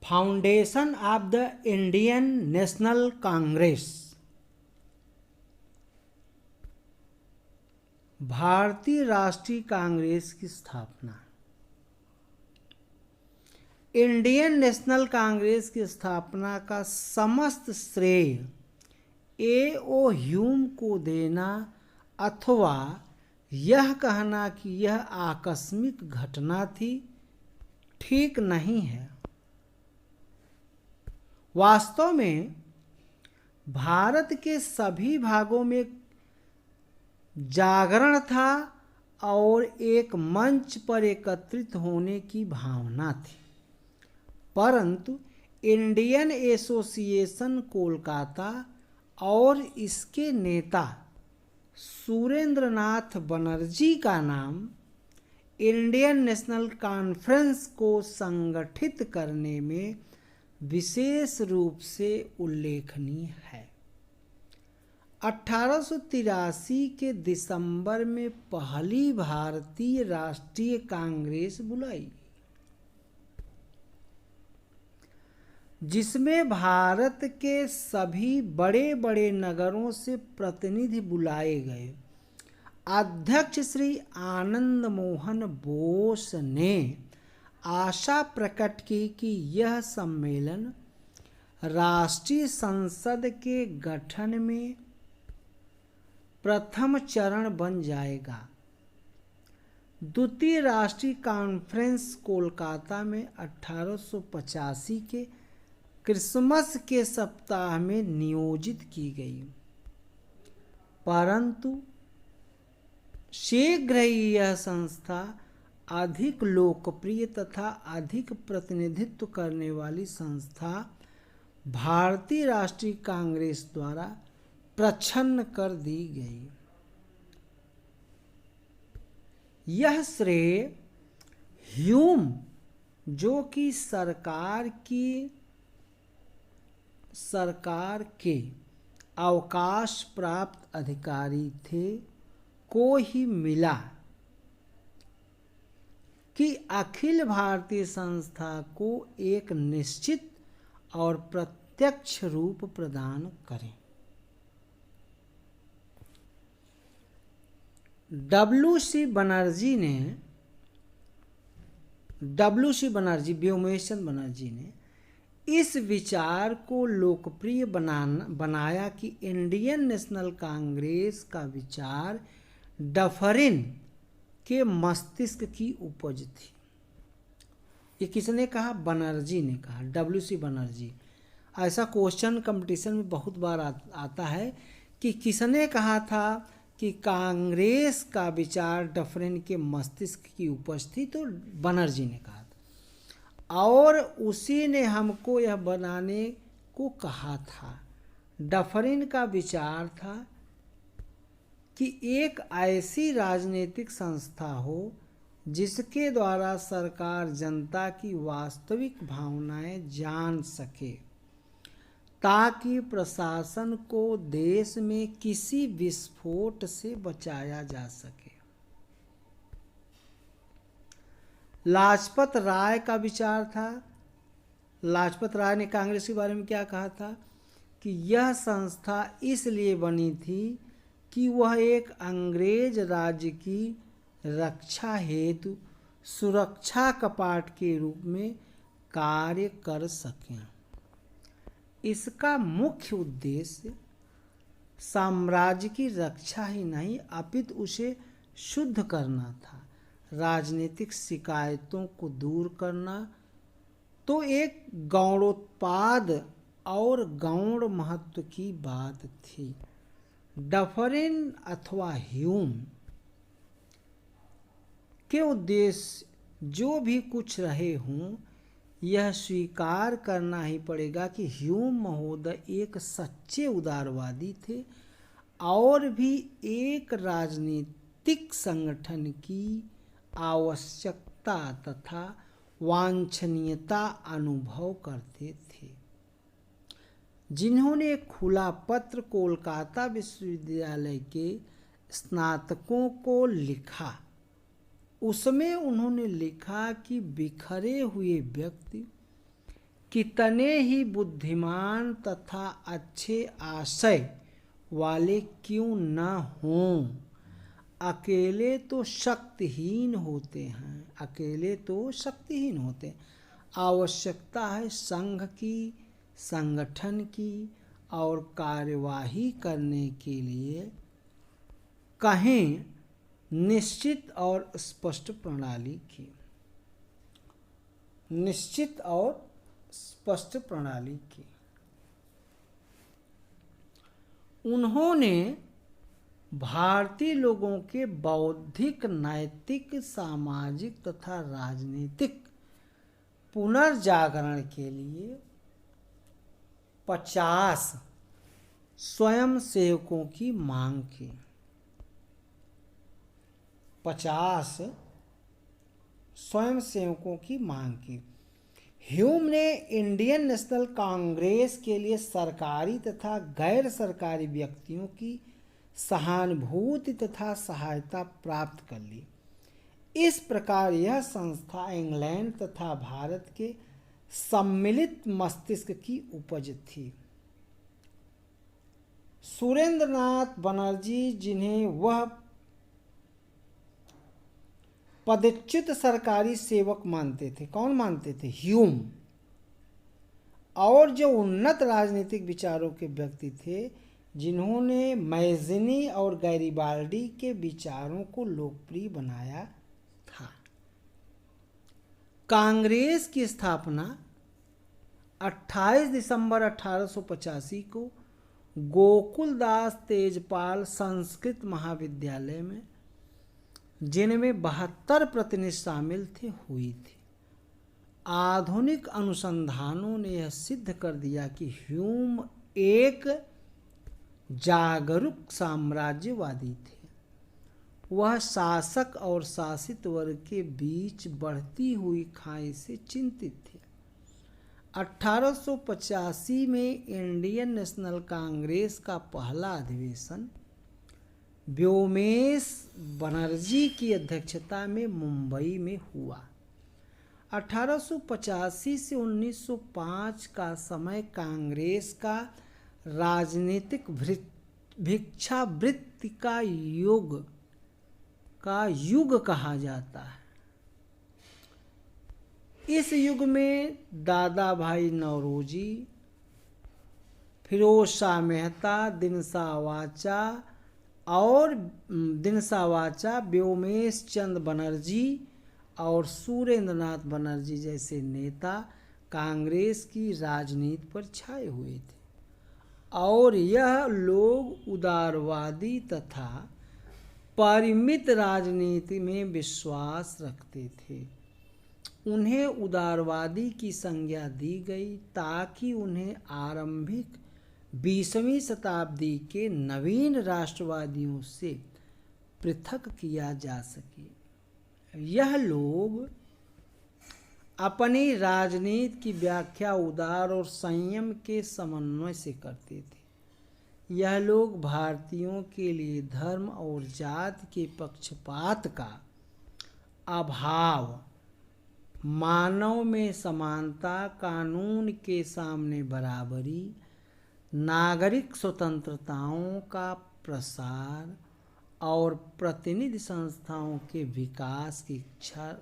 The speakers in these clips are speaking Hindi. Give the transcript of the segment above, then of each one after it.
Foundation of the Indian national Congress. भारतीय राष्ट्रीय कांग्रेस की स्थापना। इंडियन नेशनल कांग्रेस की स्थापना का समस्त श्रेय ए.ओ. ह्यूम को देना अथवा यह कहना कि यह आकस्मिक घटना थी, ठीक नहीं है। वास्तव में भारत के सभी भागों में जागरण था और एक मंच पर एकत्रित होने की भावना थी, परंतु इंडियन एसोसिएशन कोलकाता और इसके नेता सुरेंद्रनाथ बनर्जी का नाम इंडियन नेशनल कॉन्फ्रेंस को संगठित करने में विशेष रूप से उल्लेखनीय है। 1883 के दिसंबर में पहली भारतीय राष्ट्रीय कांग्रेस बुलाई, जिसमें भारत के सभी बड़े बड़े नगरों से प्रतिनिधि बुलाए गए। अध्यक्ष श्री आनंद मोहन बोस ने आशा प्रकट की कि यह सम्मेलन राष्ट्रीय संसद के गठन में प्रथम चरण बन जाएगा। द्वितीय राष्ट्रीय कॉन्फ्रेंस कोलकाता में 1885 के क्रिसमस के सप्ताह में नियोजित की गई, परंतु शीघ्र ही यह संस्था अधिक लोकप्रिय तथा अधिक प्रतिनिधित्व करने वाली संस्था भारतीय राष्ट्रीय कांग्रेस द्वारा प्रच्छन्न कर दी गई। यह श्रेय ह्यूम, जो कि सरकार के अवकाश प्राप्त अधिकारी थे, को ही मिला कि अखिल भारतीय संस्था को एक निश्चित और प्रत्यक्ष रूप प्रदान करें। डब्ल्यू.सी. बनर्जी व्योमेशन बनर्जी ने इस विचार को लोकप्रिय बनाया कि इंडियन नेशनल कांग्रेस का विचार डफरिन के मस्तिष्क की उपज थी। ये किसने कहा? बनर्जी ने कहा, डब्ल्यू.सी. बनर्जी। ऐसा क्वेश्चन कंपटीशन में बहुत बार आता है कि किसने कहा था कि कांग्रेस का विचार डफरिन के मस्तिष्क की उपज थी, तो बनर्जी ने कहा था और उसी ने हमको यह बनाने को कहा था। डफरिन का विचार था कि एक ऐसी राजनीतिक संस्था हो जिसके द्वारा सरकार जनता की वास्तविक भावनाएं जान सके, ताकि प्रशासन को देश में किसी विस्फोट से बचाया जा सके। लाजपत राय का विचार था। लाजपत राय ने कांग्रेस के बारे में क्या कहा था कि यह संस्था इसलिए बनी थी कि वह एक अंग्रेज राज्य की रक्षा हेतु सुरक्षा कपाट के रूप में कार्य कर सकें। इसका मुख्य उद्देश्य साम्राज्य की रक्षा ही नहीं, अपितु उसे शुद्ध करना था, राजनीतिक शिकायतों को दूर करना। तो एक गौणोत्पाद और गौण महत्व की बात थी। डफरिन अथवा ह्यूम के उद्देश्य जो भी कुछ रहे हों, यह स्वीकार करना ही पड़ेगा कि ह्यूम महोदय एक सच्चे उदारवादी थे और भी एक राजनीतिक संगठन की आवश्यकता तथा वांछनीयता अनुभव करते थे। जिन्होंने एक खुला पत्र कोलकाता विश्वविद्यालय के स्नातकों को लिखा, उसमें उन्होंने लिखा कि बिखरे हुए व्यक्ति कितने ही बुद्धिमान तथा अच्छे आशय वाले क्यों न हों, अकेले तो शक्तिहीन होते हैं, अकेले तो शक्तिहीन होते हैं। आवश्यकता है संघ की, संगठन की और कार्यवाही करने के लिए कहें निश्चित और स्पष्ट प्रणाली की, निश्चित और स्पष्ट प्रणाली की। उन्होंने भारतीय लोगों के बौद्धिक, नैतिक, सामाजिक तथा राजनीतिक पुनर्जागरण के लिए 50 स्वयंसेवकों की मांग की। 50 स्वयंसेवकों की मांग की। ह्यूम ने इंडियन नेशनल कांग्रेस के लिए सरकारी तथा गैर सरकारी व्यक्तियों की सहानुभूति तथा सहायता प्राप्त कर ली। इस प्रकार यह संस्था इंग्लैंड तथा भारत के सम्मिलित मस्तिष्क की उपज थी। सुरेंद्रनाथ बनर्जी, जिन्हें वह पदच्युत सरकारी सेवक मानते थे, कौन मानते थे? ह्यूम। और जो उन्नत राजनीतिक विचारों के व्यक्ति थे, जिन्होंने मैज़नी और गैरिबाल्डी के विचारों को लोकप्रिय बनाया था। कांग्रेस की स्थापना 28 दिसंबर 1885 को गोकुलदास तेजपाल संस्कृत महाविद्यालय में, जिनमें 72 प्रतिनिधि शामिल थे, हुई थी। आधुनिक अनुसंधानों ने यह सिद्ध कर दिया कि ह्यूम एक जागरूक साम्राज्यवादी थे। वह शासक और शासित वर्ग के बीच बढ़ती हुई खाई से चिंतित थे। 1885 में इंडियन नेशनल कांग्रेस का पहला अधिवेशन व्योमेश बनर्जी की अध्यक्षता में मुंबई में हुआ। 1885 से 1905 का समय कांग्रेस का राजनीतिक भिक्षावृत्ति का युग कहा जाता है। इस युग में दादा भाई नौरोजी, फिरोज शाह मेहता, दिनसा वाचा, व्योमेश चंद बनर्जी और सुरेंद्रनाथ बनर्जी जैसे नेता कांग्रेस की राजनीति पर छाए हुए थे और यह लोग उदारवादी तथा परिमित राजनीति में विश्वास रखते थे। उन्हें उदारवादी की संज्ञा दी गई ताकि उन्हें आरंभिक 20वीं शताब्दी के नवीन राष्ट्रवादियों से पृथक किया जा सके। यह लोग अपनी राजनीति की व्याख्या उदार और संयम के समन्वय से करते थे। यह लोग भारतीयों के लिए धर्म और जाति के पक्षपात का अभाव, मानव में समानता, कानून के सामने बराबरी, नागरिक स्वतंत्रताओं का प्रसार और प्रतिनिधि संस्थाओं के विकास की इच्छा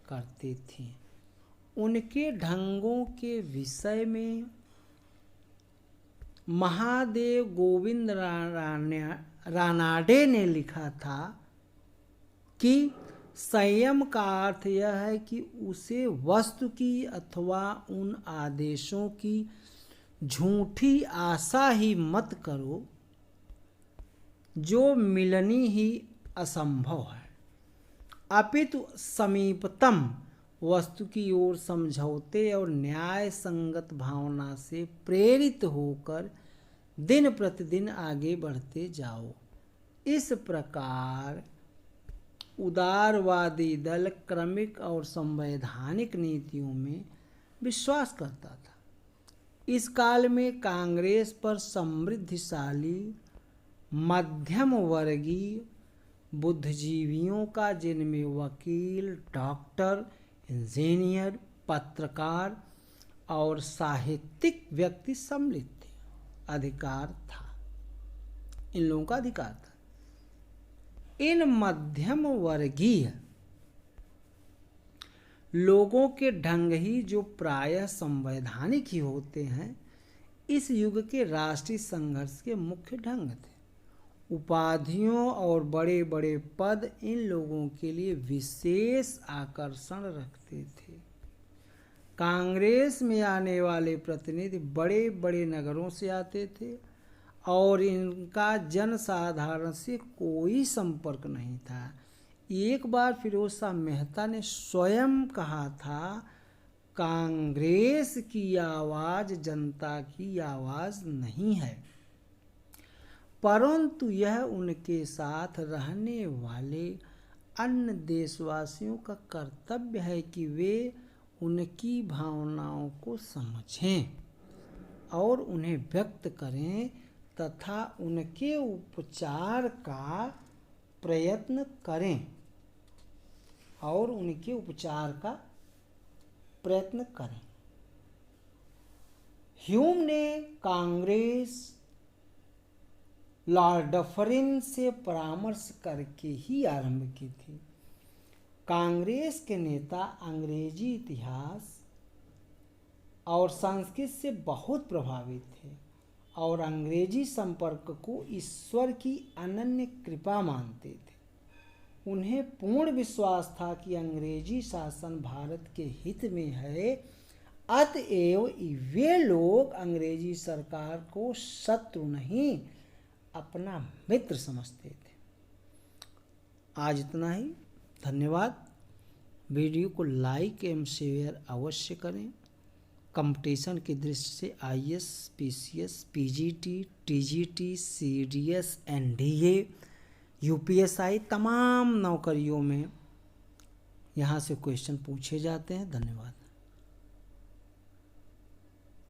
करते थे। उनके ढंगों के विषय में महादेव गोविंद रानाडे ने लिखा था कि संयम का अर्थ यह है कि उसे वस्तु की अथवा उन आदेशों की झूठी आशा ही मत करो जो मिलनी ही असंभव है, अपितु समीपतम वस्तु की ओर समझौते और न्याय संगत भावना से प्रेरित होकर दिन प्रतिदिन आगे बढ़ते जाओ। इस प्रकार उदारवादी दल क्रमिक और संवैधानिक नीतियों में विश्वास करता था। इस काल में कांग्रेस पर समृद्धिशाली मध्यम वर्गीय बुद्धिजीवियों का, जिनमें वकील, डॉक्टर, इंजीनियर, पत्रकार और साहित्यिक व्यक्ति सम्मिलित थे। अधिकार था, इन लोगों का अधिकार था। इन मध्यम वर्गीय लोगों के ढंग ही जो प्रायः संवैधानिक ही होते हैं, इस युग के राष्ट्रीय संघर्ष के मुख्य ढंग थे। उपाधियों और बड़े बड़े पद इन लोगों के लिए विशेष आकर्षण रखते थे। कांग्रेस में आने वाले प्रतिनिधि बड़े बड़े नगरों से आते थे और इनका जनसाधारण से कोई संपर्क नहीं था। एक बार फिरोज शाह मेहता ने स्वयं कहा था, कांग्रेस की आवाज़ जनता की आवाज़ नहीं है, परंतु यह उनके साथ रहने वाले अन्य देशवासियों का कर्तव्य है कि वे उनकी भावनाओं को समझें और उन्हें व्यक्त करें तथा उनके उपचार का प्रयत्न करें ह्यूम ने कांग्रेस लॉर्ड डफरिन से परामर्श करके ही आरंभ की थी। कांग्रेस के नेता अंग्रेजी इतिहास और संस्कृत से बहुत प्रभावित थे और अंग्रेजी संपर्क को ईश्वर की अनन्य कृपा मानते थे। उन्हें पूर्ण विश्वास था कि अंग्रेजी शासन भारत के हित में है, अतएव वे लोग अंग्रेजी सरकार को शत्रु नहीं अपना मित्र समझते थे। आज इतना ही, धन्यवाद। वीडियो को लाइक एवं शेयर अवश्य करें। कंपटीशन की दृष्टि से IAS, PCS, PGT, TGT, CDS, NDA, UPSI तमाम नौकरियों में यहाँ से क्वेश्चन पूछे जाते हैं। धन्यवाद।